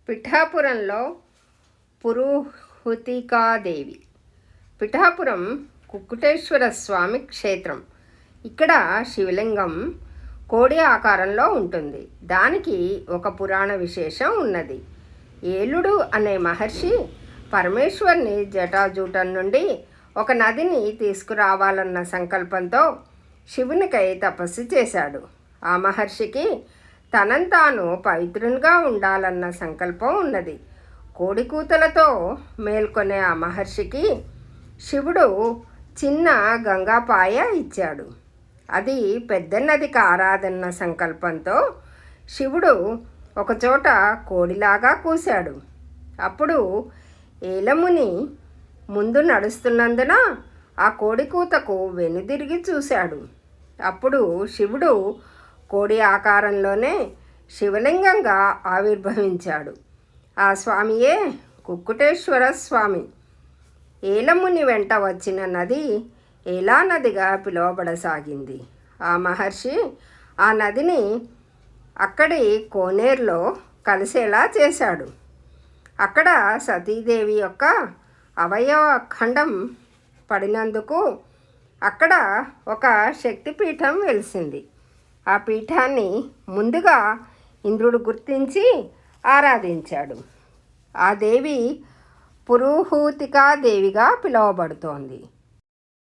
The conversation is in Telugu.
పిఠాపురంలో పురుహూతికాదేవి. పిఠాపురం కుక్కుటేశ్వర స్వామి క్షేత్రం. ఇక్కడ శివలింగం కోడి ఆకారంలో ఉంటుంది. దానికి ఒక పురాణ విశేషం ఉన్నది. ఏలుడు అనే మహర్షి పరమేశ్వర్ని జటాజూటం నుండి ఒక నదిని తీసుకురావాలన్న సంకల్పంతో శివునికై తపస్సు చేశాడు. ఆ మహర్షికి తనంతాను పవిత్రునిగా ఉండాలన్న సంకల్పం ఉన్నది. కోడికూతలతో మేల్కొనే ఆ మహర్షికి శివుడు చిన్న గంగాపాయ ఇచ్చాడు. అది పెద్ద నదికి ఆరాధన సంకల్పంతో శివుడు ఒకచోట కోడిలాగా కూశాడు. అప్పుడు ఏలముని ముందు నడుస్తున్నందున ఆ కోడికూతకు వెనుదిరిగి చూశాడు. అప్పుడు శివుడు కోడి ఆకారంలోనే శివలింగంగా ఆవిర్భవించాడు. ఆ స్వామియే కుక్కుటేశ్వర స్వామి. ఏలముని వెంట వచ్చిన నది ఏలా నదిగా పిలువబడసాగింది. ఆ మహర్షి ఆ నదిని అక్కడి కోనేరులో కలిసేలా చేశాడు. అక్కడ సతీదేవి యొక్క అవయవ ఖండం పడినందుకు అక్కడ ఒక శక్తిపీఠం వెలిసింది. ఆ పీఠాన్ని ముందుగా ఇంద్రుడు గుర్తించి ఆరాధించాడు. ఆ దేవి పురుహూతికాదేవిగా పిలువబడుతోంది.